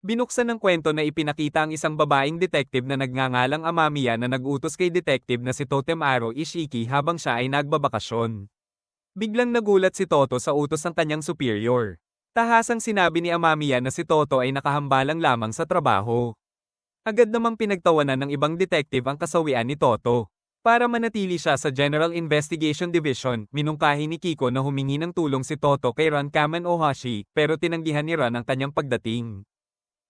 Binuksan ng kwento na ipinakita ang isang babaeng detective na nagngangalang Amamiya na nag-utos kay detective na si Totemaro Ishiki habang siya ay nagbabakasyon. Biglang nagulat si Toto sa utos ng kanyang superior. Tahasang sinabi ni Amamiya na si Toto ay nakahambalang lamang sa trabaho. Agad namang pinagtawanan ng ibang detective ang kasawian ni Toto. Para manatili siya sa General Investigation Division, minungkahi ni Kiko na humingi ng tulong si Toto kay Ron Kamen Ohashi pero tinanggihan ni Ron ang kanyang pagdating.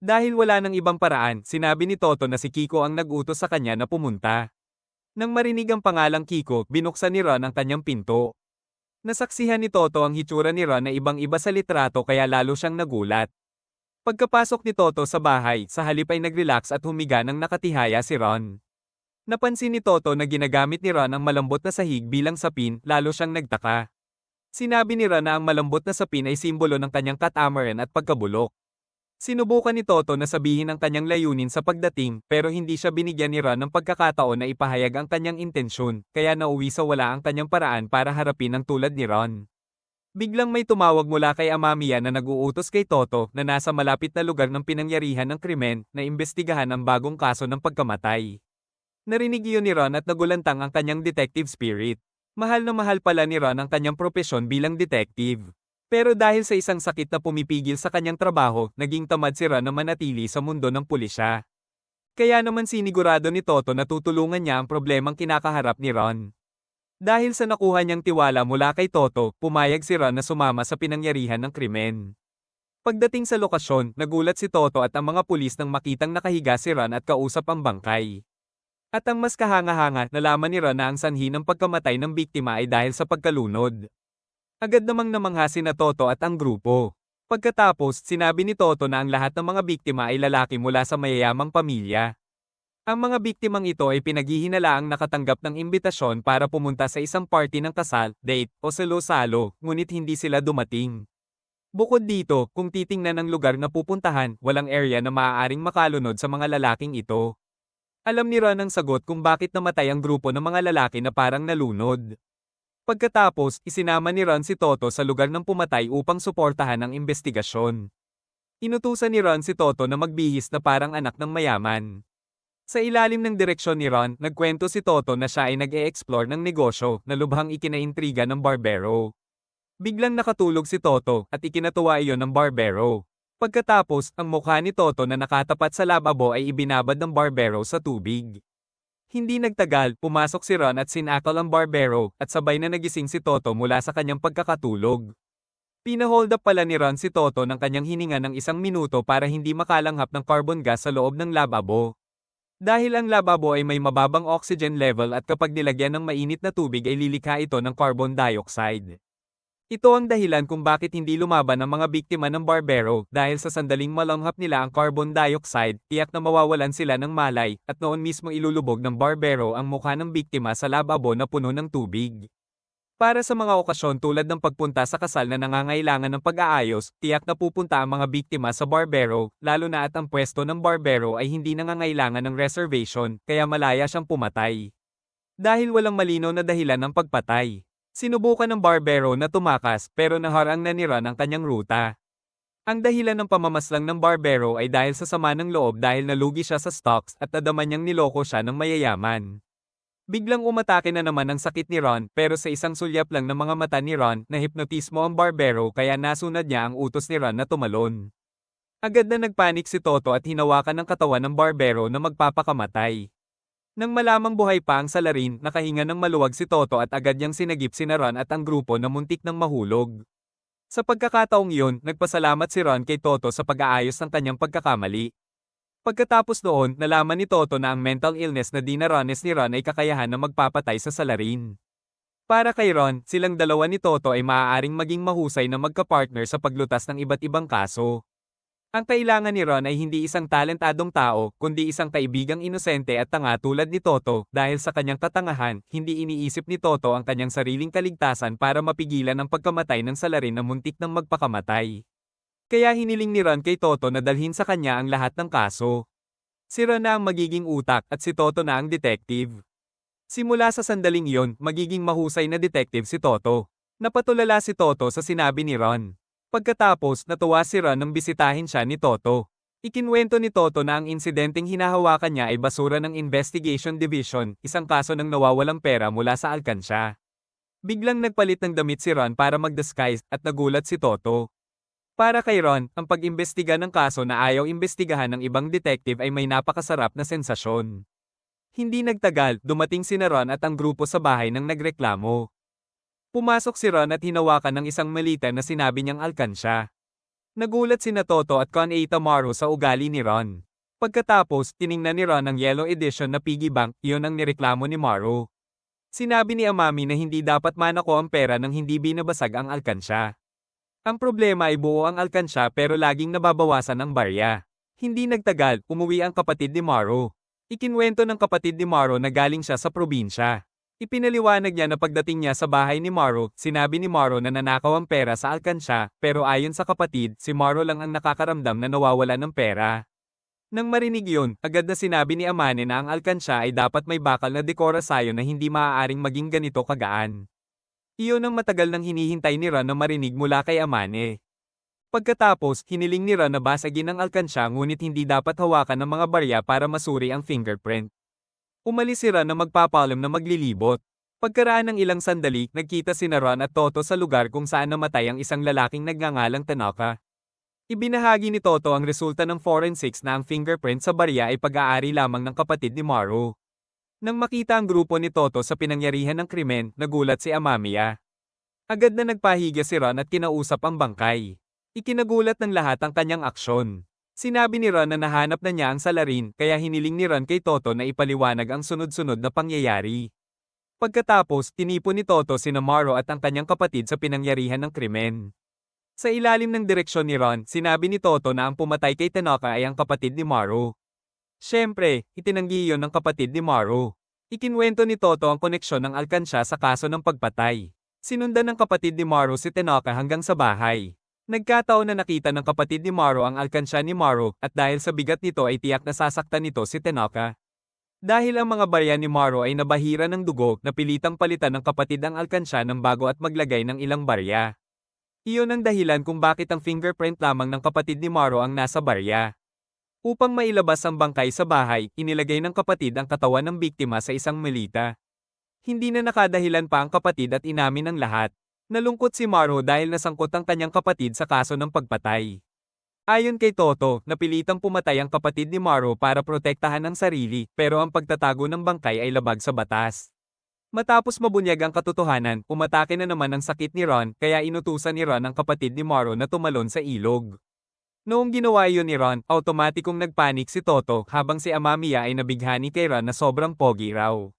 Dahil wala ng ibang paraan, sinabi ni Toto na si Kiko ang nag-utos sa kanya na pumunta. Nang marinig ang pangalang Kiko, binuksan ni Ron ang kanyang pinto. Nasaksihan ni Toto ang hitsura ni Ron na ibang-iba sa litrato kaya lalo siyang nagulat. Pagkapasok ni Toto sa bahay, sa halip ay nag-relax at humiga ng nakatihaya si Ron. Napansin ni Toto na ginagamit ni Ron ang malambot na sahig bilang sapin, lalo siyang nagtaka. Sinabi ni Ron na ang malambot na sapin ay simbolo ng kanyang katamaran at pagkabulok. Sinubukan ni Toto na sabihin ang kanyang layunin sa pagdating pero hindi siya binigyan ni Ron ng pagkakataon na ipahayag ang kanyang intensyon, kaya nauwi sa wala ang kanyang paraan para harapin ang tulad ni Ron. Biglang may tumawag mula kay Amamiya na nag-uutos kay Toto na nasa malapit na lugar ng pinangyarihan ng krimen na imbestigahan ang bagong kaso ng pagkamatay. Narinig iyon ni Ron at nagulantang ang kanyang detective spirit. Mahal na mahal pala ni Ron ang kanyang propesyon bilang detective. Pero dahil sa isang sakit na pumipigil sa kanyang trabaho, naging tamad si Ron na manatili sa mundo ng pulisya. Kaya naman sinigurado ni Toto na tutulungan niya ang problemang kinakaharap ni Ron. Dahil sa nakuha niyang tiwala mula kay Toto, pumayag si Ron na sumama sa pinangyarihan ng krimen. Pagdating sa lokasyon, nagulat si Toto at ang mga pulis nang makitang nakahiga si Ron at kausap ang bangkay. At ang mas kahanga-hanga, nalaman ni Ron na ang sanhi ng pagkamatay ng biktima ay dahil sa pagkalunod. Agad namang namangha sina Toto at ang grupo. Pagkatapos, sinabi ni Toto na ang lahat ng mga biktima ay lalaki mula sa mayayamang pamilya. Ang mga biktimang ito ay pinaghihinalaang nakatanggap ng imbitasyon para pumunta sa isang party ng kasal, date, o salo-salo, ngunit hindi sila dumating. Bukod dito, kung titingnan ang lugar na pupuntahan, walang area na maaaring makalunod sa mga lalaking ito. Alam ni Ron ang sagot kung bakit namatay ang grupo ng mga lalaki na parang nalunod. Pagkatapos, isinama ni Ron si Toto sa lugar ng pumatay upang suportahan ang investigasyon. Inutusan ni Ron si Toto na magbihis na parang anak ng mayaman. Sa ilalim ng direksyon ni Ron, nagkwento si Toto na siya ay nag-e-explore ng negosyo na lubhang ikinaintriga ng barbero. Biglang nakatulog si Toto at ikinatuwa iyon ng barbero. Pagkatapos, ang mukha ni Toto na nakatapat sa lababo ay ibinabad ng barbero sa tubig. Hindi nagtagal, pumasok si Ron at sinakal ang barbero, at sabay na nagising si Toto mula sa kanyang pagkakatulog. Pinahold up pala ni Ron si Toto ng kanyang hininga ng 1 minuto para hindi makalanghap ng carbon gas sa loob ng lababo. Dahil ang lababo ay may mababang oxygen level at kapag nilagyan ng mainit na tubig ay lilikha ito ng carbon dioxide. Ito ang dahilan kung bakit hindi lumaban ang mga biktima ng barbero dahil sa sandaling malanghap nila ang carbon dioxide, tiyak na mawawalan sila ng malay, at noon mismo ilulubog ng barbero ang mukha ng biktima sa lababo na puno ng tubig. Para sa mga okasyon tulad ng pagpunta sa kasal na nangangailangan ng pag-aayos, tiyak na pupunta ang mga biktima sa barbero, lalo na at ang pwesto ng barbero ay hindi nangangailangan ng reservation, kaya malaya siyang pumatay. Dahil walang malinaw na dahilan ng pagpatay. Sinubukan ng barbero na tumakas pero naharang na ni Ron ang kanyang ruta. Ang dahilan ng pamamaslang ng barbero ay dahil sa sama ng loob dahil nalugi siya sa stocks at nadama niyang niloko siya ng mayayaman. Biglang umatake na naman ang sakit ni Ron pero sa isang sulyap lang ng mga mata ni Ron na hipnotismo ang barbero kaya nasunod niya ang utos ni Ron na tumalon. Agad na nagpanik si Toto at hinawakan ng katawan ng barbero na magpapakamatay. Nang malamang buhay pa ang salarin, nakahinga ng maluwag si Toto at agad niyang sinagip si Ron at ang grupo na muntik ng mahulog. Sa pagkakataong iyon, nagpasalamat si Ron kay Toto sa pag-aayos ng kanyang pagkakamali. Pagkatapos noon, nalaman ni Toto na ang mental illness na dinaranas ni Ron ay kakayahan na magpapatay sa salarin. Para kay Ron, silang dalawa ni Toto ay maaaring maging mahusay na magkapartner sa paglutas ng iba't ibang kaso. Ang kailangan ni Ron ay hindi isang talentadong tao, kundi isang kaibigang inosente at tanga tulad ni Toto, dahil sa kanyang katangahan, hindi iniisip ni Toto ang kanyang sariling kaligtasan para mapigilan ang pagkamatay ng salarin na muntik ng magpakamatay. Kaya hiniling ni Ron kay Toto na dalhin sa kanya ang lahat ng kaso. Si Ron na ang magiging utak at si Toto na ang detective. Simula sa sandaling iyon, magiging mahusay na detective si Toto. Napatulala si Toto sa sinabi ni Ron. Pagkatapos, natuwa si Ron nang bisitahin siya ni Toto. Ikinwento ni Toto na ang insidenteng hinahawakan niya ay basura ng Investigation Division, isang kaso ng nawawalang pera mula sa alkansya. Biglang nagpalit ng damit si Ron para mag-disguise at nagulat si Toto. Para kay Ron, ang pag-imbestiga ng kaso na ayaw imbestigahan ng ibang detective ay may napakasarap na sensasyon. Hindi nagtagal, dumating si Ron at ang grupo sa bahay nang nagreklamo. Pumasok si Ron at hinawakan ng isang malita na sinabi niyang alkansya. Nagulat sina Toto at Con-Eta Maru sa ugali ni Ron. Pagkatapos, tiningnan ni Ron ang Yellow Edition na piggy bank, iyon ang nireklamo ni Maru. Sinabi ni Amami na hindi dapat manako ang pera nang hindi binabasag ang alkansya. Ang problema ay buo ang alkansya pero laging nababawasan ang barya. Hindi nagtagal, umuwi ang kapatid ni Maru. Ikinwento ng kapatid ni Maru na galing siya sa probinsya. Ipinaliwanag niya na pagdating niya sa bahay ni Maru, sinabi ni Maru na nanakaw ang pera sa alkansya, pero ayon sa kapatid, si Maru lang ang nakakaramdam na nawawala ng pera. Nang marinig yun, agad na sinabi ni Amane na ang alkansya ay dapat may bakal na dekorasyon na hindi maaaring maging ganito kagaan. Iyon ang matagal nang hinihintay ni Ron na marinig mula kay Amane. Pagkatapos, hiniling ni Ron na basagin ang alkansya ngunit hindi dapat hawakan ng mga barya para masuri ang fingerprint. Umalis si Ron na magpapalam na maglilibot. Pagkaraan ng ilang sandali, nagkita si Ron at Toto sa lugar kung saan namatay ang isang lalaking nagngangalang Tanaka. Ibinahagi ni Toto ang resulta ng forensics na ang fingerprint sa barya ay pag-aari lamang ng kapatid ni Maru. Nang makita ang grupo ni Toto sa pinangyarihan ng krimen, nagulat si Amamiya. Agad na nagpahiga si Ron at kinausap ang bangkay. Ikinagulat ng lahat ang kanyang aksyon. Sinabi ni Ron na nahanap na niya ang salarin, kaya hiniling ni Ron kay Toto na ipaliwanag ang sunod-sunod na pangyayari. Pagkatapos, tinipon ni Toto sina Maru at ang kanyang kapatid sa pinangyarihan ng krimen. Sa ilalim ng direksyon ni Ron, sinabi ni Toto na ang pumatay kay Tanaka ay ang kapatid ni Maru. Siyempre, itinanggi iyon ng kapatid ni Maru. Ikinwento ni Toto ang koneksyon ng alkansya sa kaso ng pagpatay. Sinundan ng kapatid ni Maru si Tanaka hanggang sa bahay. Nagkataon na nakita ng kapatid ni Maru ang alkansya ni Maru at dahil sa bigat nito ay tiyak na sasaktan nito si Tanaka. Dahil ang mga barya ni Maru ay nabahira ng dugo, napilitang palitan ng kapatid ang alkansya ng bago at maglagay ng ilang barya. Iyon ang dahilan kung bakit ang fingerprint lamang ng kapatid ni Maru ang nasa barya. Upang mailabas ang bangkay sa bahay, inilagay ng kapatid ang katawan ng biktima sa isang malita. Hindi na nakadahilan pa ang kapatid at inamin ng lahat. Nalungkot si Maru dahil nasangkot ang kanyang kapatid sa kaso ng pagpatay. Ayon kay Toto, napilitang pumatay ang kapatid ni Maru para protektahan ang sarili, pero ang pagtatago ng bangkay ay labag sa batas. Matapos mabunyag ang katotohanan, umatake na naman ang sakit ni Ron, kaya inutusan ni Ron ang kapatid ni Maru na tumalon sa ilog. Noong ginawa iyon ni Ron, automatikong nagpanik si Toto habang si Amamiya ay nabighani kay Ron na sobrang pogi raw.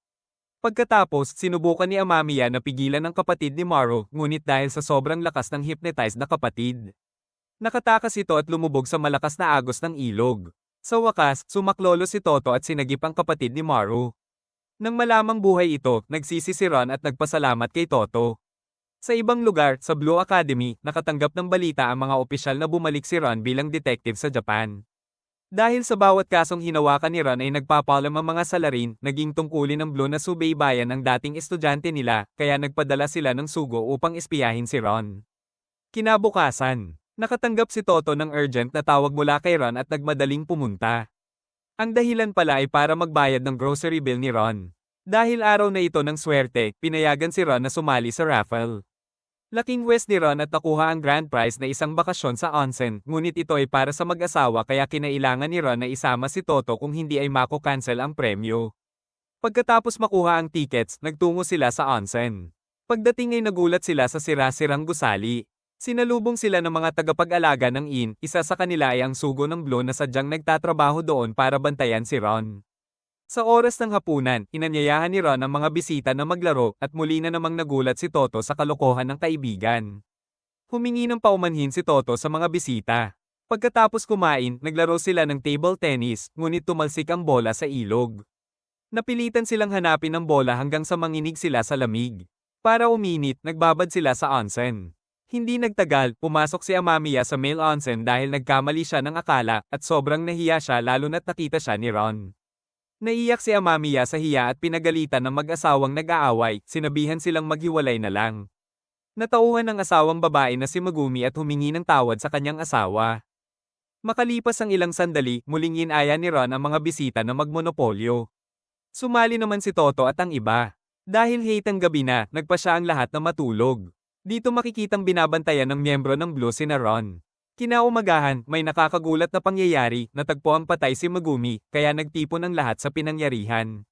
Pagkatapos, sinubukan ni Amamiya na pigilan ang kapatid ni Maru, ngunit dahil sa sobrang lakas ng hypnotized na kapatid, nakatakas ito at lumubog sa malakas na agos ng ilog. Sa wakas, sumaklolo si Toto at sinagip ang kapatid ni Maru. Nang malamang buhay ito, nagsisi si Ron at nagpasalamat kay Toto. Sa ibang lugar, sa Blue Academy, nakatanggap ng balita ang mga opisyal na bumalik si Ron bilang detective sa Japan. Dahil sa bawat kasong hinawakan ni Ron ay nagpapalam ang mga salarin, naging tungkulin ng Blue na subaybayan ang dating estudyante nila, kaya nagpadala sila ng sugo upang espiyahin si Ron. Kinabukasan, nakatanggap si Toto ng urgent na tawag mula kay Ron at nagmadaling pumunta. Ang dahilan pala ay para magbayad ng grocery bill ni Ron. Dahil araw na ito ng swerte, pinayagan si Ron na sumali sa raffle. Laking west ni Ron at nakuha ang grand prize na isang bakasyon sa onsen, ngunit ito ay para sa mag-asawa kaya kinailangan ni Ron na isama si Toto kung hindi ay mako-cancel ang premyo. Pagkatapos makuha ang tickets, nagtungo sila sa onsen. Pagdating ay nagulat sila sa sira-sirang gusali. Sinalubong sila ng mga tagapag-alaga ng inn, isa sa kanila ay ang sugo ng Blue na sadyang nagtatrabaho doon para bantayan si Ron. Sa oras ng hapunan, inanyayahan ni Ron ang mga bisita na maglaro at muli na namang nagulat si Toto sa kalokohan ng kaibigan. Humingi ng paumanhin si Toto sa mga bisita. Pagkatapos kumain, naglaro sila ng table tennis, ngunit tumalsik ang bola sa ilog. Napilitan silang hanapin ang bola hanggang sa manginig sila sa lamig. Para uminit, nagbabad sila sa onsen. Hindi nagtagal, pumasok si Amamiya sa male onsen dahil nagkamali siya ng akala at sobrang nahiya siya lalo na't nakita siya ni Ron. Naiyak si Amamiya sa hiya at pinagalitan ng mag-asawang nag-aaway, sinabihan silang maghiwalay na lang. Natauhan ng asawang babae na si Megumi at humingi ng tawad sa kanyang asawa. Makalipas ang ilang sandali, muling inaya ni Ron ang mga bisita na magmonopolyo. Sumali naman si Toto at ang iba. Dahil hate ang gabi na, nagpa siya ang lahat na matulog. Dito makikitang binabantayan ng miyembro ng Blue sina Ron. Kinaumagahan, may nakakagulat na pangyayari, natagpo ang patay si Megumi, kaya nagtipon ang lahat sa pinangyarihan.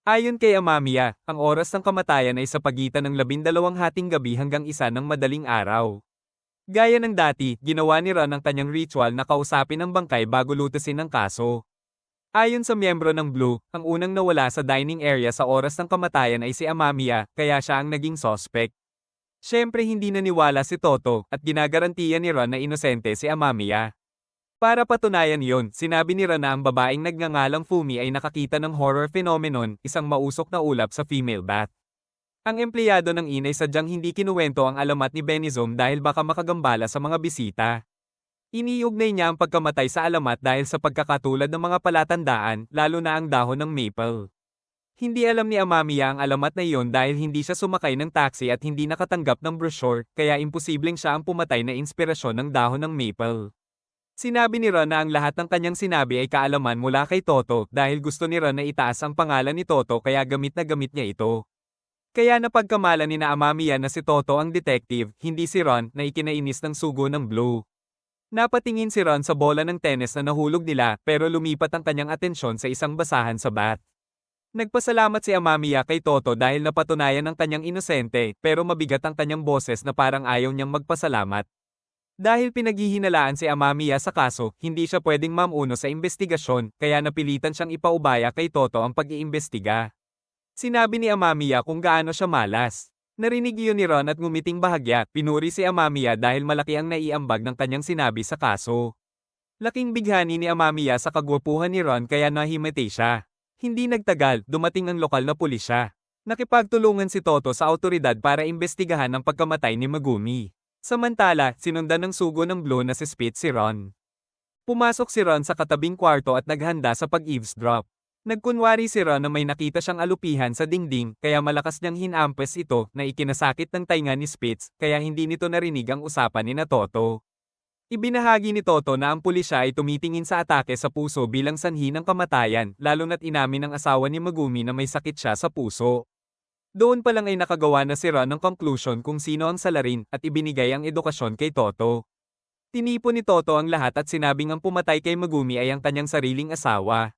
Ayon kay Amamiya, ang oras ng kamatayan ay sa pagitan ng 12 hating gabi hanggang 1 ng madaling araw. Gaya ng dati, ginawa ni Ron ang kanyang ritual na kausapin ang bangkay bago lutasin ang kaso. Ayon sa miyembro ng Blue, ang unang nawala sa dining area sa oras ng kamatayan ay si Amamiya, kaya siya ang naging suspect. Siyempre hindi naniwala si Toto, at ginagarantiya ni Ron na inosente si Amamiya. Para patunayan yon, sinabi ni Ron na ang babaeng nagngangalang Fumi ay nakakita ng horror phenomenon, isang mausok na ulap sa female bat. Ang empleyado ng inn ay sadyang hindi kinuwento ang alamat ni Benizom dahil baka makagambala sa mga bisita. Iniugnay niya ang pagkamatay sa alamat dahil sa pagkakatulad ng mga palatandaan, lalo na ang dahon ng maple. Hindi alam ni Amamiya ang alamat na iyon dahil hindi siya sumakay ng taxi at hindi nakatanggap ng brochure, kaya imposibleng siya ang pumatay na inspirasyon ng dahon ng maple. Sinabi ni Ron na ang lahat ng kanyang sinabi ay kaalaman mula kay Toto dahil gusto ni Ron na itaas ang pangalan ni Toto kaya gamit na gamit niya ito. Kaya napagkamalan ni na Amamiya na si Toto ang detective, hindi si Ron na ikinainis ng sugo ng Blue. Napatingin si Ron sa bola ng tennis na nahulog nila pero lumipat ang kanyang atensyon sa isang basahan sa bat. Nagpasalamat si Amamiya kay Toto dahil napatunayan ang kanyang inosente pero mabigat ang kanyang boses na parang ayaw niyang magpasalamat. Dahil pinaghihinalaan si Amamiya sa kaso, hindi siya pwedeng mamuno sa investigasyon kaya napilitan siyang ipaubaya kay Toto ang pag-iimbestiga. Sinabi ni Amamiya kung gaano siya malas. Narinig iyon ni Ron at ngumiting bahagya, pinuri si Amamiya dahil malaki ang naiambag ng kanyang sinabi sa kaso. Laking bighani ni Amamiya sa kagwapuhan ni Ron kaya nahimete siya. Hindi nagtagal, dumating ang lokal na pulisya. Nakipagtulungan si Toto sa awtoridad para imbestigahan ang pagkamatay ni Megumi. Samantala, sinundan ng sugo ng Blue na si Spitz si Ron. Pumasok si Ron sa katabing kwarto at naghanda sa pag-eavesdrop. Nagkunwari si Ron na may nakita siyang alupihan sa dingding kaya malakas niyang hinampes ito na ikinasakit ng tainga ni Spitz kaya hindi nito narinig ang usapan ni na Toto. Ibinahagi ni Toto na ang pulisya ay tumitingin sa atake sa puso bilang sanhi ng kamatayan lalo na't inamin ng asawa ni Megumi na may sakit siya sa puso. Doon pa lang ay nakagawa na si Ron ng conclusion kung sino ang salarin at ibinigay ang edukasyon kay Toto. Tinipon ni Toto ang lahat at sinabing ang pumatay kay Megumi ay ang kanyang sariling asawa.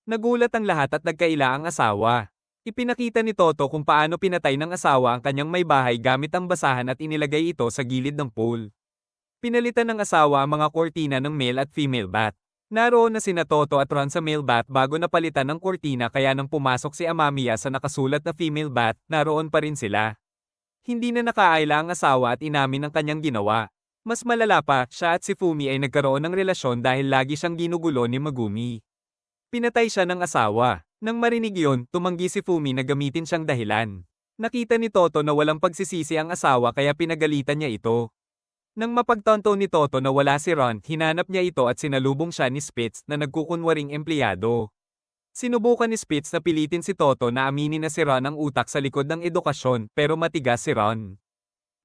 Nagulat ang lahat at nagkaila ang asawa. Ipinakita ni Toto kung paano pinatay ng asawa ang kanyang may bahay gamit ang basahan at inilagay ito sa gilid ng pool. Pinalitan ng asawa ang mga kortina ng male at female bat. Naroon na sina Toto at Ron sa male bat bago napalitan ng kortina kaya nang pumasok si Amamiya sa nakasulat na female bat, naroon pa rin sila. Hindi na nakaaila ang asawa at inamin ang kanyang ginawa. Mas malala pa, siya at si Fumi ay nagkaroon ng relasyon dahil lagi siyang ginugulo ni Megumi. Pinatay siya ng asawa. Nang marinig yun, tumanggi si Fumi na gamitin siyang dahilan. Nakita ni Toto na walang pagsisisi ang asawa kaya pinagalitan niya ito. Nang mapagtanto ni Toto na wala si Ron, hinanap niya ito at sinalubong siya ni Spitz na nagkukunwaring empleyado. Sinubukan ni Spitz na pilitin si Toto na aminin na si Ron ang utak sa likod ng edukasyon pero matigas si Ron.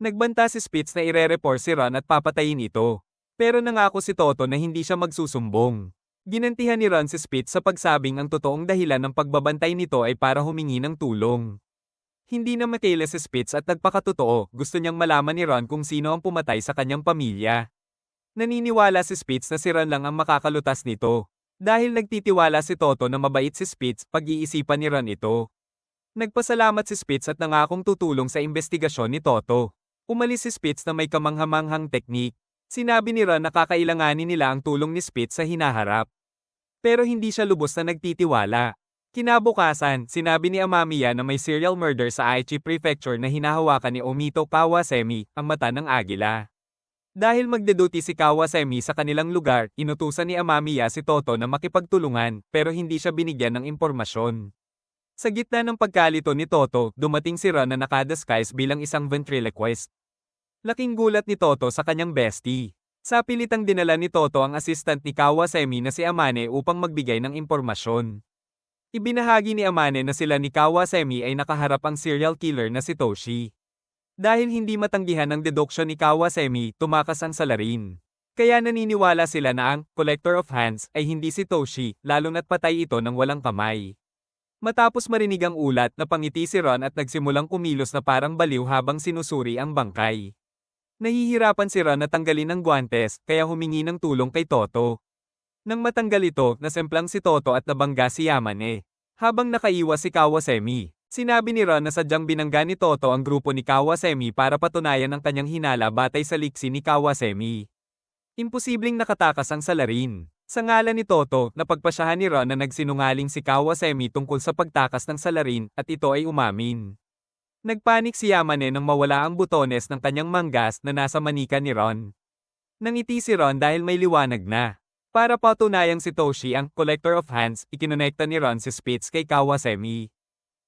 Nagbanta si Spitz na ire-report si Ron at papatayin ito. Pero nangako si Toto na hindi siya magsusumbong. Ginantihan ni Ron si Spitz sa pagsabing ang totoong dahilan ng pagbabantay nito ay para humingi ng tulong. Hindi na makialam si Spitz at nagpakatotoo, gusto niyang malaman ni Ron kung sino ang pumatay sa kanyang pamilya. Naniniwala si Spitz na si Ron lang ang makakalutas nito. Dahil nagtitiwala si Toto na mabait si Spitz, pag-iisipan ni Ron ito. Nagpasalamat si Spitz at nangakong tutulong sa investigasyon ni Toto. Umalis si Spitz na may kamanghamanghang teknik. Sinabi ni Ron na kakailanganin nila ang tulong ni Spitz sa hinaharap. Pero hindi siya lubos na nagtitiwala. Kinabukasan, sinabi ni Amamiya na may serial murder sa Aichi Prefecture na hinahawakan ni Omito Kawasemi, ang mata ng agila. Dahil magdeduty si Kawasemi sa kanilang lugar, inutusan ni Amamiya si Toto na makipagtulungan, pero hindi siya binigyan ng impormasyon. Sa gitna ng pagkalito ni Toto, dumating si Ron na nakadisguise bilang isang ventriloquist. Laking gulat ni Toto sa kanyang bestie. Sa pilitang dinala ni Toto ang assistant ni Kawasemi na si Amane upang magbigay ng impormasyon. Ibinahagi ni Amane na sila ni Kawasemi ay nakaharap ang serial killer na si Toshi. Dahil hindi matanggihan ang deduction ni Kawasemi, tumakas ang salarin. Kaya naniniwala sila na ang Collector of Hands ay hindi si Toshi, lalo na't patay ito ng walang kamay. Matapos marinig ang ulat, napangiti si Ron at nagsimulang kumilos na parang baliw habang sinusuri ang bangkay. Nahihirapan si Ron na tanggalin ang guwantes, kaya humingi ng tulong kay Toto. Nang matanggal ito, nasemplang si Toto at nabangga si Yamane. Habang nakaiwas si Kawasemi, sinabi ni Ron na sadyang binangga ni Toto ang grupo ni Kawasemi para patunayan ang kanyang hinala batay sa liksi ni Kawasemi. Imposibleng nakatakas ang salarin. Sa ngalan ni Toto, napagpasyahan ni Ron na nagsinungaling si Kawasemi tungkol sa pagtakas ng salarin at ito ay umamin. Nagpanik si Yamane nang mawala ang butones ng kanyang manggas na nasa manika ni Ron. Nangiti si Ron dahil may liwanag na. Para patunayang si Toshi ang Collector of Hands, ikinonekta ni Ron si Spitz kay Kawasemi.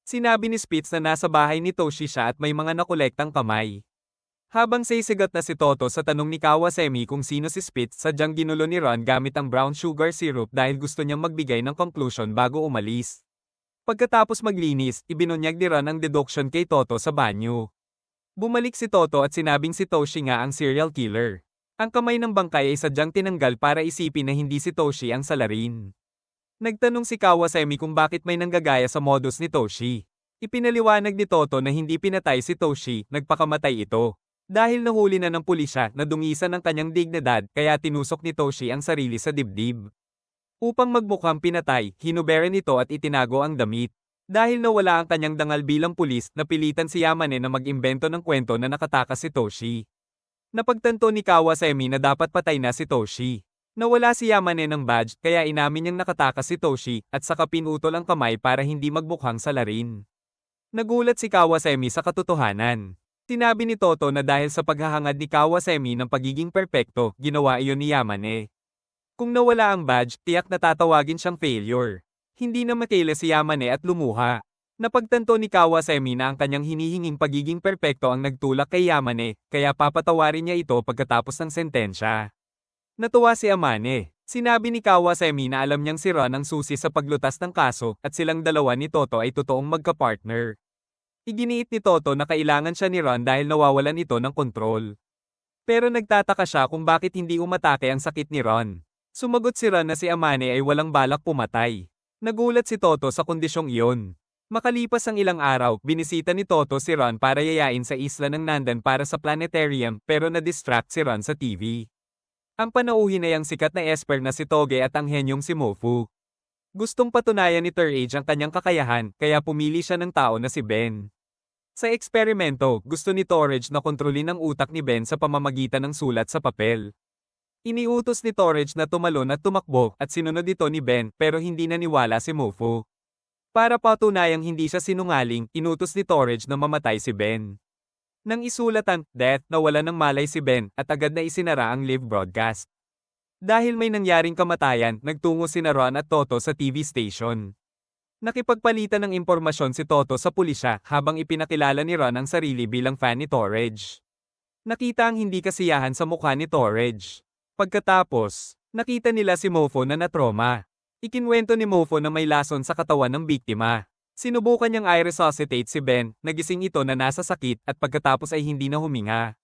Sinabi ni Spitz na nasa bahay ni Toshi siya at may mga nakolektang kamay. Habang sisigat na si Toto sa tanong ni Kawasemi kung sino si Spitz, sadyang ginulo ni Ron gamit ang brown sugar syrup dahil gusto niyang magbigay ng conclusion bago umalis. Pagkatapos maglinis, ibinunyag ni Ron ang deduction kay Toto sa banyo. Bumalik si Toto at sinabing si Toshi nga ang serial killer. Ang kamay ng bangkay ay sadyang tinanggal para isipin na hindi si Toshi ang salarin. Nagtanong si Kawasemi kung bakit may nanggagaya sa modus ni Toshi. Ipinaliwanag ni Toto na hindi pinatay si Toshi, nagpakamatay ito. Dahil nahuli na ng pulisya na dungisan ng kanyang dignidad, kaya tinusok ni Toshi ang sarili sa dibdib. Upang magmukhang pinatay, hinubere nito at itinago ang damit. Dahil nawala ang kanyang dangal bilang pulis, napilitan si Yamane na mag-imbento ng kwento na nakatakas si Toshi. Napagtanto ni Kawasemi na dapat patay na si Toshi. Nawala si Yamane ng badge, kaya inamin niyang nakatakas si Toshi, at saka pinutol ang kamay para hindi magmukhang salarin. Nagulat si Kawasemi sa katotohanan. Sinabi ni Toto na dahil sa paghahangad ni Kawasemi ng pagiging perpekto, ginawa iyon ni Yamane. Kung nawala ang badge, tiyak na tatawagin siyang failure. Hindi na makila si Yamane at lumuha. Napagtanto ni Kawasemi na ang kanyang hinihinging pagiging perpekto ang nagtulak kay Yamane, kaya papatawarin niya ito pagkatapos ng sentensya. Natuwa si Yamane. Sinabi ni Kawasemi na alam niyang si Ron ang susi sa paglutas ng kaso at silang dalawa ni Toto ay totoong magka-partner. Iginiit ni Toto na kailangan siya ni Ron dahil nawawalan ito ng kontrol. Pero nagtataka siya kung bakit hindi umatake ang sakit ni Ron. Sumagot si Ron na si Yamane ay walang balak pumatay. Nagulat si Toto sa kondisyong iyon. Makalipas ang ilang araw, binisita ni Toto si Ron para yayain sa isla ng Nandan para sa planetarium pero na-distract si Ron sa TV. Ang panauhin ay ang sikat na esper na si Toge at ang henyong si Mofu. Gustong patunayan ni Terage ang kanyang kakayahan, kaya pumili siya ng tao na si Ben. Sa eksperimento, gusto ni Torage na kontrolin ang utak ni Ben sa pamamagitan ng sulat sa papel. Iniutos ni Torage na tumalon at tumakbo at sinunod ito ni Ben pero hindi naniwala si Mofu. Para patunayang hindi siya sinungaling, inutos ni Torage na mamatay si Ben. Nang isulat ang death, nawala ng malay si Ben at agad na isinara ang live broadcast. Dahil may nangyaring kamatayan, nagtungo sina Ron at Toto sa TV station. Nakipagpalitan ng impormasyon si Toto sa pulisya habang ipinakilala ni Ron ang sarili bilang fan ni Torage. Nakita ang hindi kasiyahan sa mukha ni Torage. Pagkatapos, nakita nila si Mofo na natroma. Ikinwento ni Mofo na may lason sa katawan ng biktima. Sinubukan niyang i-resuscitate si Ben, nagising ito na nasa sakit at pagkatapos ay hindi na huminga.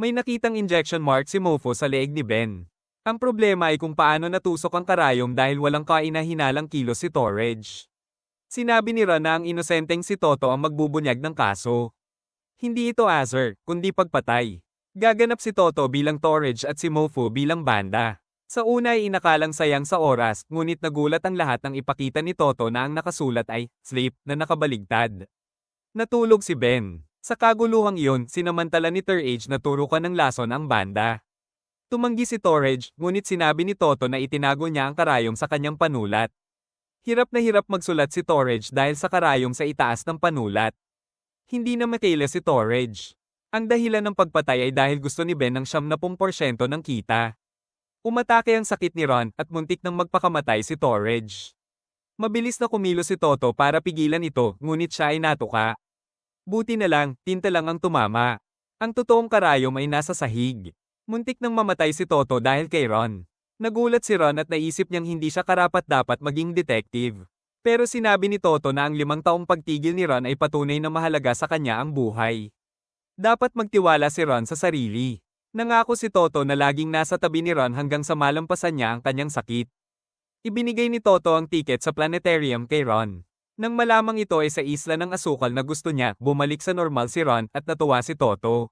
May nakitang injection mark si Mofo sa leeg ni Ben. Ang problema ay kung paano natusok ang karayom dahil walang kainahinalang kilos si Torage. Sinabi ni Ron na ang inosenteng si Toto ang magbubunyag ng kaso. Hindi ito Azer, kundi pagpatay. Gaganap si Toto bilang Torage at si Mofu bilang banda. Sa una ay inakalang sayang sa oras, ngunit nagulat ang lahat nang ipakita ni Toto na ang nakasulat ay sleep na nakabaligtad. Natulog si Ben. Sa kaguluhang iyon, sinamantala ni Terage na turukan ng lason ang banda. Tumanggi si Torage, ngunit sinabi ni Toto na itinago niya ang karayom sa kanyang panulat. Hirap na hirap magsulat si Torage dahil sa karayom sa itaas ng panulat. Hindi na makila si Torage. Ang dahilan ng pagpatay ay dahil gusto ni Ben ng 70% ng kita. Umatake ang sakit ni Ron at muntik nang magpakamatay si Torage. Mabilis na kumilos si Toto para pigilan ito, ngunit siya ay natuka. Buti na lang, tinta lang ang tumama. Ang totoong karayom ay nasa sahig. Muntik nang mamatay si Toto dahil kay Ron. Nagulat si Ron at naisip niyang hindi siya karapat-dapat maging detective. Pero sinabi ni Toto na ang 5 taong pagtigil ni Ron ay patunay na mahalaga sa kanya ang buhay. Dapat magtiwala si Ron sa sarili. Nangako si Toto na laging nasa tabi ni Ron hanggang sa malampasan niya ang kanyang sakit. Ibinigay ni Toto ang tiket sa planetarium kay Ron. Nang malamang ito ay sa isla ng asukal na gusto niya, bumalik sa normal si Ron at natuwa si Toto.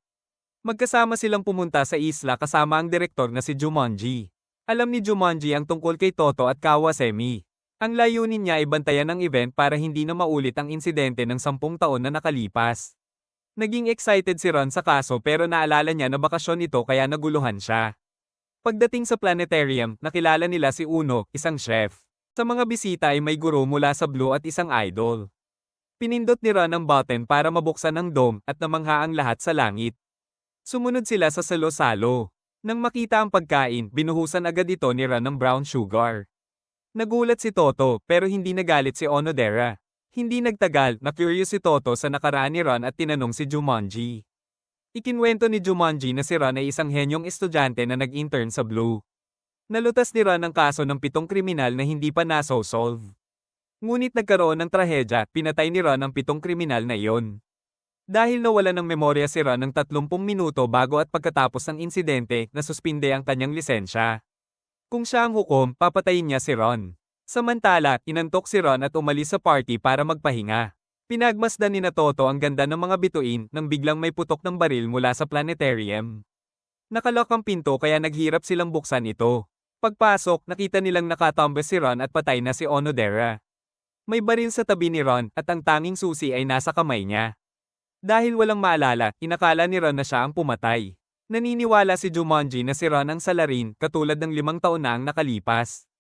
Magkasama silang pumunta sa isla kasama ang direktor na si Jumanji. Alam ni Jumanji ang tungkol kay Toto at Kawasemi. Ang layunin niya ay bantayan ang event para hindi na maulit ang insidente ng 10 taon na nakalipas. Naging excited si Ron sa kaso pero naalala niya na bakasyon ito kaya naguluhan siya. Pagdating sa planetarium, nakilala nila si Uno, isang chef. Sa mga bisita ay may guro mula sa Blue at isang idol. Pinindot ni Ron ang button para mabuksan ang dome at namangha ang lahat sa langit. Sumunod sila sa salo-salo. Nang makita ang pagkain, binuhusan agad ito ni Ron ng brown sugar. Nagulat si Toto pero hindi nagalit si Onodera. Hindi nagtagal, na-curious si Toto sa nakaraan ni Ron at tinanong si Jumanji. Ikinwento ni Jumanji na si Ron ay isang henyong estudyante na nag-intern sa Blue. Nalutas ni Ron ang kaso ng 7 kriminal na hindi pa naso-solve. Ngunit nagkaroon ng trahedya, pinatay ni Ron ang 7 kriminal na iyon. Dahil nawala ng memorya si Ron ng 30 minuto bago at pagkatapos ng insidente, nasuspinde ang kanyang lisensya. Kung siya ang hukom, papatayin niya si Ron. Samantala, inantok si Ron at umalis sa party para magpahinga. Pinagmasdan ni Toto ang ganda ng mga bituin nang biglang may putok ng baril mula sa planetarium. Nakalok ang pinto kaya naghirap silang buksan ito. Pagpasok, nakita nilang nakatumba si Ron at patay na si Onodera. May baril sa tabi ni Ron at ang tanging susi ay nasa kamay niya. Dahil walang maalala, inakala ni Ron na siya ang pumatay. Naniniwala si Jumanji na si Ron ang salarin katulad ng 5 taon na ang nakalipas.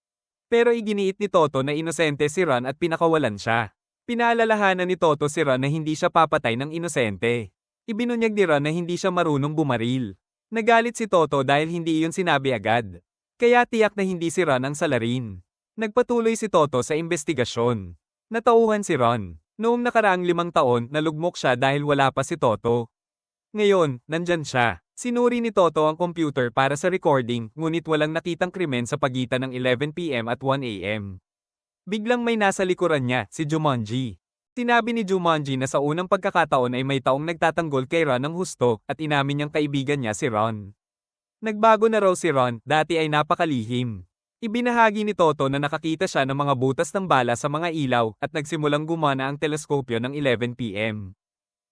Pero iginiit ni Toto na inosente si Ron at pinakawalan siya. Pinaalalahanan ni Toto si Ron na hindi siya papatay ng inosente. Ibinunyag ni Ron na hindi siya marunong bumaril. Nagalit si Toto dahil hindi iyon sinabi agad. Kaya tiyak na hindi si Ron ang salarin. Nagpatuloy si Toto sa investigasyon. Natauhan si Ron. Noong nakaraang 5 taon, nalugmok siya dahil wala pa si Toto. Ngayon, nandyan siya. Sinuri ni Toto ang computer para sa recording, ngunit walang nakitang krimen sa pagitan ng 11 PM at 1 AM. Biglang may nasa likuran niya, si Jumanji. Sinabi ni Jumanji na sa unang pagkakataon ay may taong nagtatanggol kay Ron ng husto at inamin niyang kaibigan niya si Ron. Nagbago na raw si Ron, dati ay napakalihim. Ibinahagi ni Toto na nakakita siya ng mga butas ng bala sa mga ilaw at nagsimulang gumana ang teleskopyo ng 11 PM.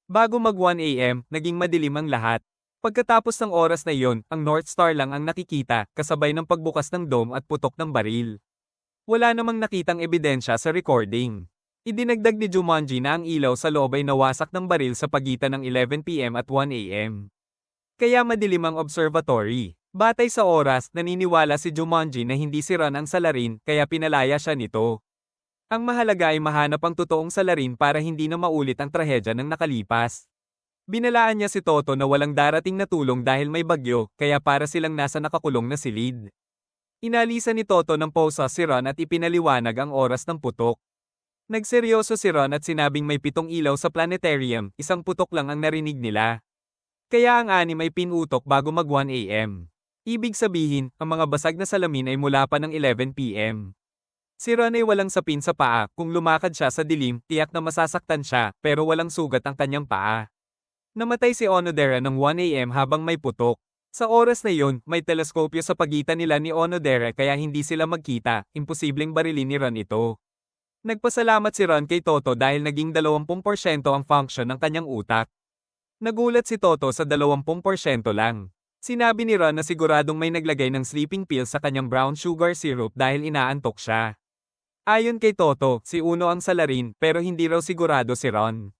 Bago mag 1 AM, naging madilim ang lahat. Pagkatapos ng oras na iyon, ang North Star lang ang nakikita, kasabay ng pagbukas ng dome at putok ng baril. Wala namang nakitang ebidensya sa recording. Idinagdag ni Jumanji na ang ilaw sa loob ay nawasak ng baril sa pagitan ng 11 PM at 1 AM. Kaya madilim ang observatory. Batay sa oras, naniniwala si Jumanji na hindi si Ron ang salarin, kaya pinalaya siya nito. Ang mahalaga ay mahanap ang totoong salarin para hindi na maulit ang trahedya ng nakalipas. Binalaan niya si Toto na walang darating na tulong dahil may bagyo, kaya para silang nasa nakakulong na silid. Inalisan ni Toto ng pausa si Ron at ipinaliwanag ang oras ng putok. Nagseryoso si Ron at sinabing may 7 ilaw sa planetarium, isang putok lang ang narinig nila. Kaya ang 6 ay pinutok bago mag 1 AM. Ibig sabihin, ang mga basag na salamin ay mula pa ng 11 PM. Si Ron ay walang sapin sa paa, kung lumakad siya sa dilim, tiyak na masasaktan siya, pero walang sugat ang kanyang paa. Namatay si Onodera ng 1 AM habang may putok. Sa oras na iyon, may teleskopyo sa pagitan nila ni Onodera kaya hindi sila magkita, imposibleng barilin ni Ron ito. Nagpasalamat si Ron kay Toto dahil naging 20% ang function ng kanyang utak. Nagulat si Toto sa 20% lang. Sinabi ni Ron na siguradong may naglagay ng sleeping pill sa kanyang brown sugar syrup dahil inaantok siya. Ayon kay Toto, si Uno ang salarin pero hindi raw sigurado si Ron.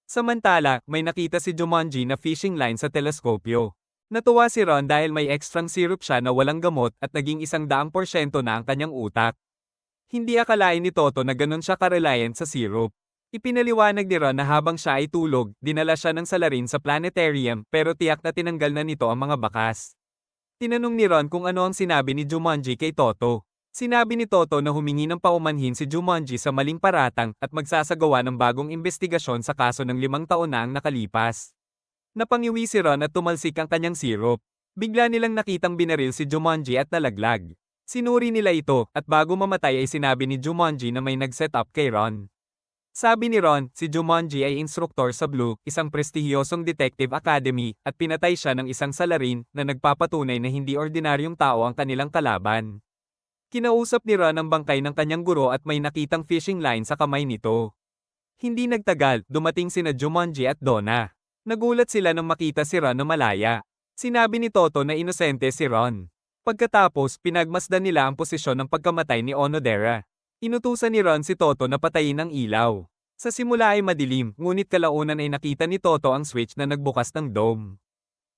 Samantala, may nakita si Jumanji na fishing line sa teleskopyo. Natuwa si Ron dahil may extrang syrup siya na walang gamot at naging 100% na ang kanyang utak. Hindi akalain ni Toto na ganun siya ka-reliant sa syrup. Ipinaliwanag ni Ron na habang siya ay tulog, dinala siya ng salarin sa planetarium pero tiyak na tinanggal na nito ang mga bakas. Tinanong ni Ron kung ano ang sinabi ni Jumanji kay Toto. Sinabi ni Toto na humingi ng paumanhin si Jumanji sa maling paratang at magsasagawa ng bagong investigasyon sa kaso ng 5 taon na ang nakalipas. Napangiwi si Ron at tumalsik ang kanyang syrup. Bigla nilang nakitang binaril si Jumanji at nalaglag. Sinuri nila ito at bago mamatay ay sinabi ni Jumanji na may nag-set up kay Ron. Sabi ni Ron, si Jumanji ay instruktor sa Blue, isang prestihiyosong detective academy, at pinatay siya ng isang salarin na nagpapatunay na hindi ordinaryong tao ang kanilang kalaban. Kinausap ni Ron ang bangkay ng kanyang guro at may nakitang fishing line sa kamay nito. Hindi nagtagal, dumating sina Jumanji at Donna. Nagulat sila nang makita si Ron na malaya. Sinabi ni Toto na inosente si Ron. Pagkatapos, pinagmasdan nila ang posisyon ng pagkamatay ni Onodera. Inutusan ni Ron si Toto na patayin ang ilaw. Sa simula ay madilim, ngunit kalaunan ay nakita ni Toto ang switch na nagbukas ng dome.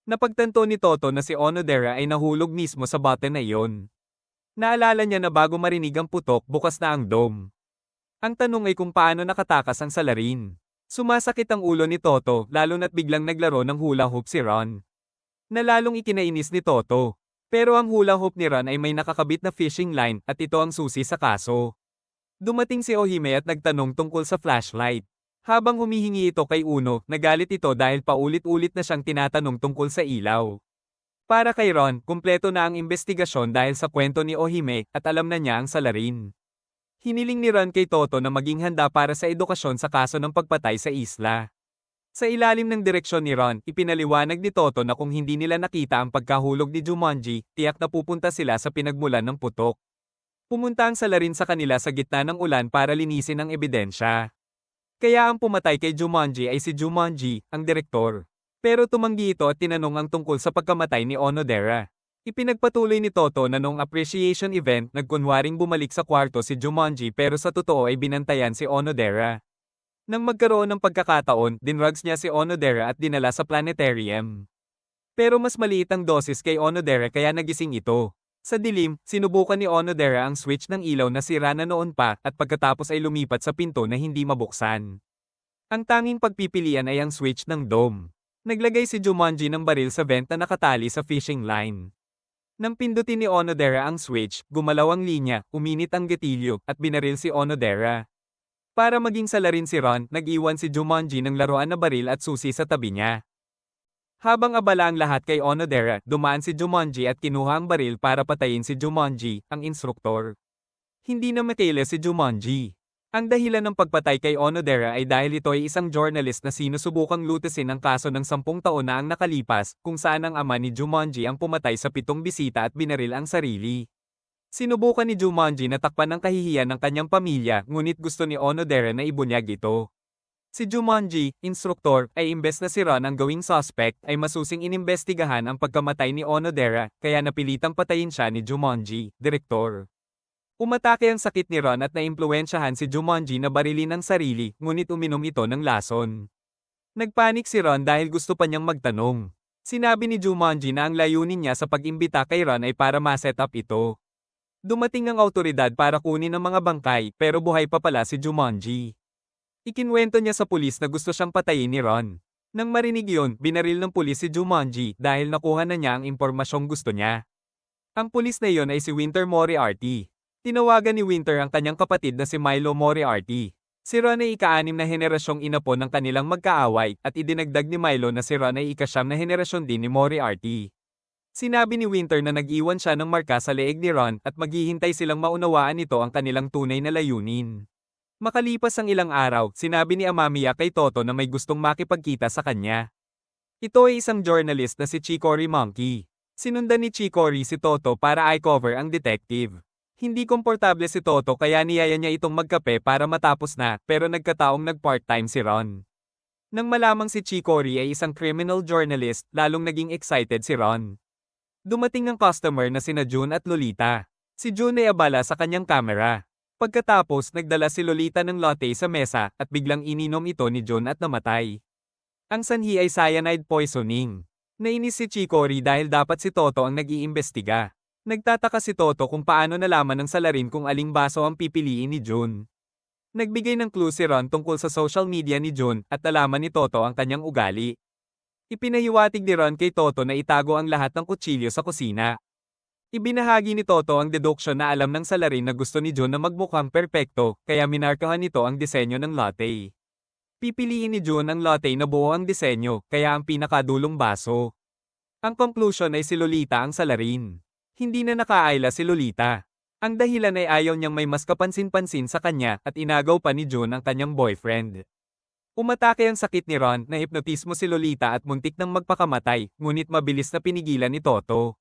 Napagtanto ni Toto na si Onodera ay nahulog mismo sa button na iyon. Naalala niya na bago marinig ang putok, bukas na ang dome. Ang tanong ay kung paano nakatakas ang salarin. Sumasakit ang ulo ni Toto, lalo na't biglang naglaro ng hula hoop si Ron. Nalalong ikinainis ni Toto. Pero ang hula hoop ni Ron ay may nakakabit na fishing line at ito ang susi sa kaso. Dumating si Ohime at nagtanong tungkol sa flashlight. Habang humihingi ito kay Uno, nagalit ito dahil paulit-ulit na siyang tinatanong tungkol sa ilaw. Para kay Ron, kumpleto na ang investigasyon dahil sa kwento ni Ohime at alam na niya ang salarin. Hiniling ni Ron kay Toto na maging handa para sa edukasyon sa kaso ng pagpatay sa isla. Sa ilalim ng direksyon ni Ron, ipinaliwanag ni Toto na kung hindi nila nakita ang pagkahulog ni Jumanji, tiyak na pupunta sila sa pinagmulan ng putok. Pumunta ang salarin sa kanila sa gitna ng ulan para linisin ang ebidensya. Kaya ang pumatay kay Jumanji ay si Jumanji, ang direktor. Pero tumanggi ito at tinanong ang tungkol sa pagkamatay ni Onodera. Ipinagpatuloy ni Toto na noong appreciation event, nagkunwaring bumalik sa kwarto si Jumanji pero sa totoo ay binantayan si Onodera. Nang magkaroon ng pagkakataon, dinrugs niya si Onodera at dinala sa planetarium. Pero mas maliit ang dosis kay Onodera kaya nagising ito. Sa dilim, sinubukan ni Onodera ang switch ng ilaw na sira na noon pa at pagkatapos ay lumipat sa pinto na hindi mabuksan. Ang tanging pagpipilian ay ang switch ng dome. Naglagay si Jumanji ng baril sa vent na nakatali sa fishing line. Nang pindutin ni Onodera ang switch, gumalaw ang linya, uminit ang gatilyo, at binaril si Onodera. Para maging salarin si Ron, nag-iwan si Jumanji ng laruan na baril at susi sa tabi niya. Habang abala ang lahat kay Onodera, dumaan si Jumanji at kinuha ang baril para patayin si Jumanji, ang instruktor. Hindi na makialam si Jumanji. Ang dahilan ng pagpatay kay Onodera ay dahil ito ay isang journalist na sinusubukang lutasin ang kaso ng 10 taon na ang nakalipas, kung saan ang ama ni Jumanji ang pumatay sa 7 bisita at binaril ang sarili. Sinubukan ni Jumanji na takpan ang kahihiyan ng kanyang pamilya, ngunit gusto ni Onodera na ibunyag ito. Si Jumanji, instruktor, ay imbes na si Ron ang gawing suspect, ay masusing inimbestigahan ang pagkamatay ni Onodera, kaya napilitang patayin siya ni Jumanji, direktor. Umatake ang sakit ni Ron at naimpluwensyahan si Jumanji na barilin ang sarili, ngunit uminom ito ng lason. Nagpanik si Ron dahil gusto pa niyang magtanong. Sinabi ni Jumanji na ang layunin niya sa pag-imbita kay Ron ay para ma-set up ito. Dumating ang awtoridad para kunin ang mga bangkay, pero buhay pa pala si Jumanji. Ikinwento niya sa pulis na gusto siyang patayin ni Ron. Nang marinig yun, binaril ng pulis si Jumanji dahil nakuha na niya ang impormasyong gusto niya. Ang pulis na iyon ay si Winter Moriarty. Tinawagan ni Winter ang kanyang kapatid na si Milo Moriarty. Si Ron ay ika-6 na henerasyong inapo ng kanilang magkaaway at idinagdag ni Milo na si Ron ay ika-9 na henerasyon din ni Moriarty. Sinabi ni Winter na nag-iwan siya ng marka sa leeg ni Ron at maghihintay silang maunawaan nito ang kanilang tunay na layunin. Makalipas ang ilang araw, sinabi ni Amamiya kay Toto na may gustong makipagkita sa kanya. Ito ay isang journalist na si Chicory Monkey. Sinundan ni Chicory si Toto para i-cover ang detective. Hindi komportable si Toto kaya niyaya niya itong magkape para matapos na, pero nagkataong nag-part-time si Ron. Nang malamang si Chicory ay isang criminal journalist, lalong naging excited si Ron. Dumating ang customer na sina June at Lolita. Si June ay abala sa kanyang camera. Pagkatapos, nagdala si Lolita ng latte sa mesa at biglang ininom ito ni June at namatay. Ang sanhi ay cyanide poisoning. Nainis si Chicory dahil dapat si Toto ang nag-iimbestiga. Nagtataka si Toto kung paano nalaman ng salarin kung aling baso ang pipiliin ni June. Nagbigay ng clue si Ron tungkol sa social media ni June at nalaman ni Toto ang kanyang ugali. Ipinahiwatig ni Ron kay Toto na itago ang lahat ng kutsilyo sa kusina. Ibinahagi ni Toto ang deduction na alam ng salarin na gusto ni June na magmukhang perpekto, kaya minarkahan nito ang disenyo ng latte. Pipiliin ni June ang latte na buo ang disenyo, kaya ang pinakadulong baso. Ang conclusion ay si Lolita ang salarin. Hindi na nakaayla si Lolita. Ang dahilan ay ayaw niyang may mas kapansin-pansin sa kanya at inagaw pa ni June ang kanyang boyfriend. Umatake ang sakit ni Ron, na hipnotismo si Lolita at muntik nang magpakamatay, ngunit mabilis na pinigilan ni Toto.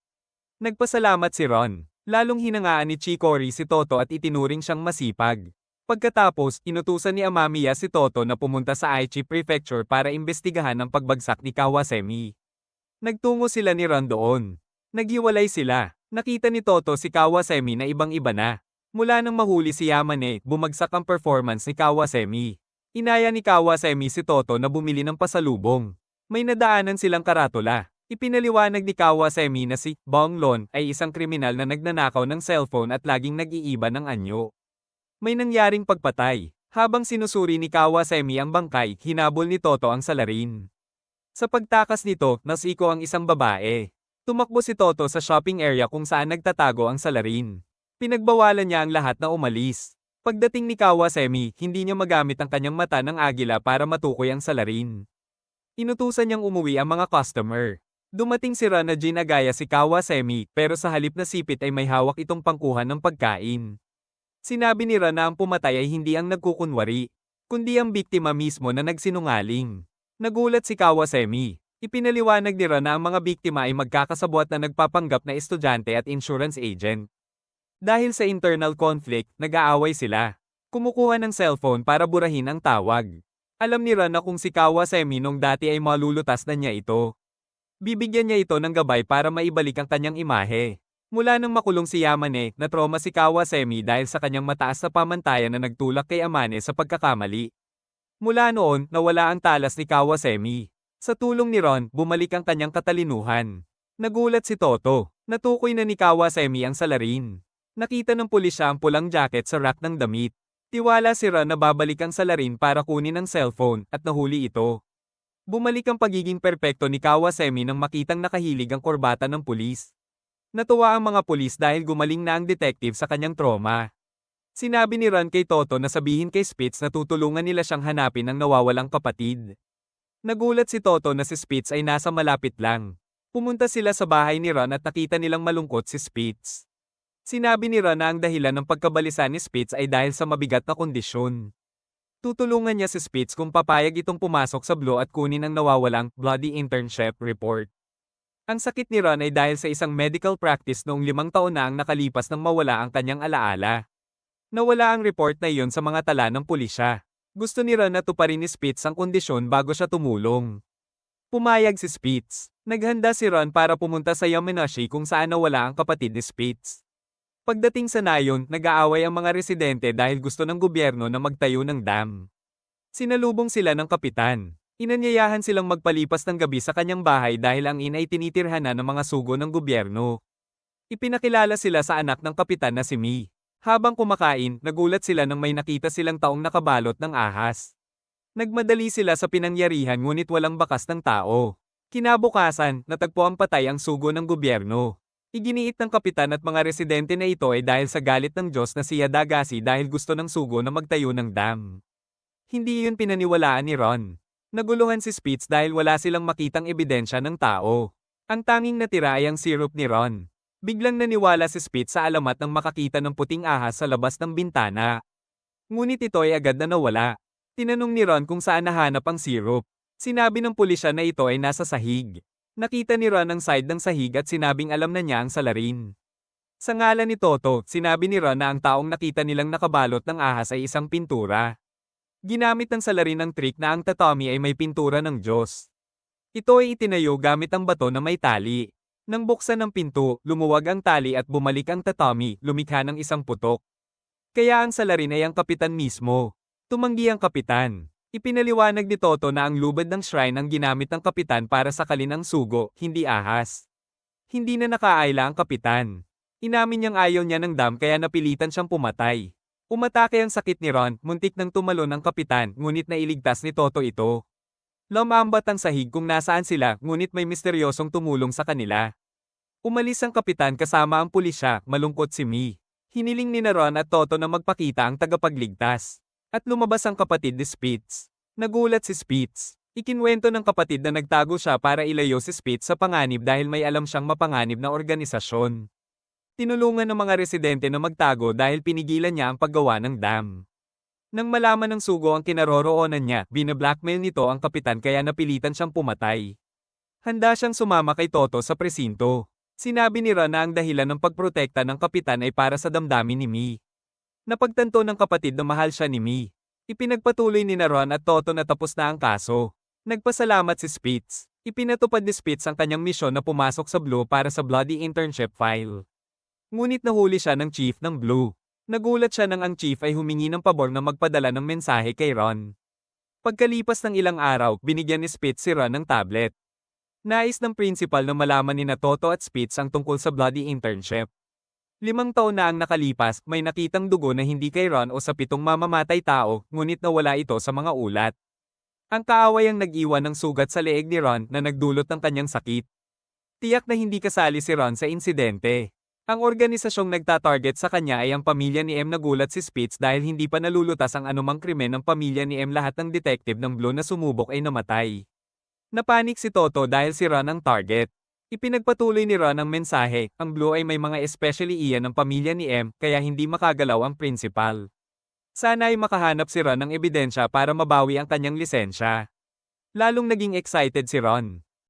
Nagpasalamat si Ron. Lalong hinangaan ni Chicory si Toto at itinuring siyang masipag. Pagkatapos, inutusan ni Amamiya si Toto na pumunta sa Aichi Prefecture para imbestigahan ang pagbagsak ni Kawasemi. Nagtungo sila ni Ron doon. Naghiwalay sila. Nakita ni Toto si Kawasemi na ibang-iba na. Mula nang mahuli si Yamane, bumagsak ang performance ni Kawasemi. Inaya ni Kawasemi si Toto na bumili ng pasalubong. May nadaanan silang karatula. Ipinaliwanag ni Kawasemi na si Bong Lon ay isang kriminal na nagnanakaw ng cellphone at laging nag-iiba ng anyo. May nangyaring pagpatay. Habang sinusuri ni Kawasemi ang bangkay, hinabol ni Toto ang salarin. Sa pagtakas nito, nasiko ang isang babae. Tumakbo si Toto sa shopping area kung saan nagtatago ang salarin. Pinagbawalan niya ang lahat na umalis. Pagdating ni Kawasemi, hindi niya magamit ang kanyang mata ng agila para matukoy ang salarin. Inutusan niyang umuwi ang mga customer. Dumating si Ron na ginagaya si Kawasemi, pero sa halip na sipit ay may hawak itong pangkuhan ng pagkain. Sinabi ni Ron na ang pumatay ay hindi ang nagkukunwari, kundi ang biktima mismo na nagsinungaling. Nagulat si Kawasemi. Ipinaliwanag ni Ron na ang mga biktima ay magkakasabwat na nagpapanggap na estudyante at insurance agent. Dahil sa internal conflict, nag-aaway sila. Kumukuha ng cellphone para burahin ang tawag. Alam ni Ron na kung si Kawasemi nung dati ay malulutas na niya ito. Bibigyan niya ito ng gabay para maibalik ang kanyang imahe. Mula nang makulong si Yamane, na-trauma si Kawasemi dahil sa kanyang mataas na pamantayan na nagtulak kay Amane sa pagkakamali. Mula noon, nawala ang talas ni Kawasemi. Sa tulong ni Ron, bumalik ang kanyang katalinuhan. Nagulat si Toto. Natukoy na ni Kawasemi ang salarin. Nakita ng pulisya ang pulang jacket sa rack ng damit. Tiwala si Ron na babalik ang salarin para kunin ang cellphone, at nahuli ito. Bumalik ang pagiging perpekto ni Kawasemi nang makitang nakahilig ang korbata ng pulis. Natuwa ang mga pulis dahil gumaling na ang detective sa kanyang trauma. Sinabi ni Ron kay Toto na sabihin kay Spitz na tutulungan nila siyang hanapin ang nawawalang kapatid. Nagulat si Toto na si Spitz ay nasa malapit lang. Pumunta sila sa bahay ni Ron at nakita nilang malungkot si Spitz. Sinabi ni Ron na ang dahilan ng pagkabalisa ni Spitz ay dahil sa mabigat na kondisyon. Tutulungan niya si Spitz kung papayag itong pumasok sa Blue at kunin ang nawawalang bloody internship report. Ang sakit ni Ron ay dahil sa isang medical practice noong 5 taon na ang nakalipas nang mawala ang kanyang alaala. Nawala ang report na iyon sa mga tala ng pulisya. Gusto ni Ron na tuparin ni Spitz ang kondisyon bago siya tumulong. Pumayag si Spitz. Naghanda si Ron para pumunta sa Yamanashi kung saan nawala ang kapatid ni Spitz. Pagdating sa nayon, nag-aaway ang mga residente dahil gusto ng gobyerno na magtayo ng dam. Sinalubong sila ng kapitan. Inanyayahan silang magpalipas ng gabi sa kanyang bahay dahil ang ina ay tinitirhan na ng mga sugo ng gobyerno. Ipinakilala sila sa anak ng kapitan na si Mi. Habang kumakain, nagulat sila nang may nakita silang taong nakabalot ng ahas. Nagmadali sila sa pinangyarihan ngunit walang bakas ng tao. Kinabukasan, natagpo ang patay ang sugo ng gobyerno. Iginiit ng kapitan at mga residente na ito ay dahil sa galit ng Diyos na si Yadagasi dahil gusto ng sugo na magtayo ng dam. Hindi iyon pinaniwalaan ni Ron. Naguluhan si Spitz dahil wala silang makitang ebidensya ng tao. Ang tanging natira ay ang syrup ni Ron. Biglang naniwala si Spitz sa alamat ng makakita ng puting ahas sa labas ng bintana. Ngunit ito ay agad na nawala. Tinanong ni Ron kung saan nahanap ang syrup. Sinabi ng pulisya na ito ay nasa sahig. Nakita ni Ron ang side ng sahig at sinabing alam na niya ang salarin. Sa ngalan ni Toto, sinabi ni Ron na ang taong nakita nilang nakabalot ng ahas ay isang pintura. Ginamit ng salarin ng trick na ang tatami ay may pintura ng Diyos. Ito ay itinayo gamit ang bato na may tali. Nang buksan ng pinto, lumuwag ang tali at bumalik ang tatami, lumikha ng isang putok. Kaya ang salarin ay ang kapitan mismo. Tumanggi ang kapitan. Ipinaliwanag ni Toto na ang lubad ng shrine ang ginamit ng kapitan para sakalin ang sugo, hindi ahas. Hindi na nakaayla ang kapitan. Inamin niyang ayaw niya ng dam kaya napilitan siyang pumatay. Umatake ang sakit ni Ron, muntik nang tumalon ang kapitan, ngunit nailigtas ni Toto ito. Lumambat ang sahig kung nasaan sila, ngunit may misteryosong tumulong sa kanila. Umalis ang kapitan kasama ang pulisya, malungkot si Mi. Hiniling ni Ron at Toto na magpakita ang tagapagligtas. At lumabas ang kapatid ni Spitz. Nagulat si Spitz. Ikinwento ng kapatid na nagtago siya para ilayo si Spitz sa panganib dahil may alam siyang mapanganib na organisasyon. Tinulungan ng mga residente na magtago dahil pinigilan niya ang paggawa ng dam. Nang malaman ng sugo ang kinaroroonan niya, binablackmail nito ang kapitan kaya napilitan siyang pumatay. Handa siyang sumama kay Toto sa presinto. Sinabi ni Ron na ang dahilan ng pagprotekta ng kapitan ay para sa damdamin ni Mi. Napagtanto ng kapatid na mahal siya ni Mi. Ipinagpatuloy ni Ron at Toto na tapos na ang kaso. Nagpasalamat si Spitz. Ipinatupad ni Spitz ang kanyang misyon na pumasok sa Blue para sa bloody internship file. Ngunit nahuli siya ng chief ng Blue. Nagulat siya nang ang chief ay humingi ng pabor na magpadala ng mensahe kay Ron. Pagkalipas ng ilang araw, binigyan ni Spitz si Ron ng tablet. Nais ng principal na malaman ni Toto at Spitz ang tungkol sa bloody internship. 5 taon na ang nakalipas, may nakitang dugo na hindi kay Ron o sa 7 mamamatay tao, ngunit nawala ito sa mga ulat. Ang kaaway ang nag-iwan ng sugat sa leeg ni Ron na nagdulot ng kanyang sakit. Tiyak na hindi kasali si Ron sa insidente. Ang organisasyong nagtatarget sa kanya ay ang pamilya ni M. Nagulat si Spitz dahil hindi pa nalulutas ang anumang krimen ng pamilya ni M. Lahat ng detective ng Blue na sumubok ay namatay. Napanik si Toto dahil si Ron ang target. Ipinagpatuloy ni Ron ang mensahe, ang Blue ay may mga especially iyan ng pamilya ni M, kaya hindi makagalaw ang principal. Sana ay makahanap si Ron ng ebidensya para mabawi ang kanyang lisensya. Lalong naging excited si Ron.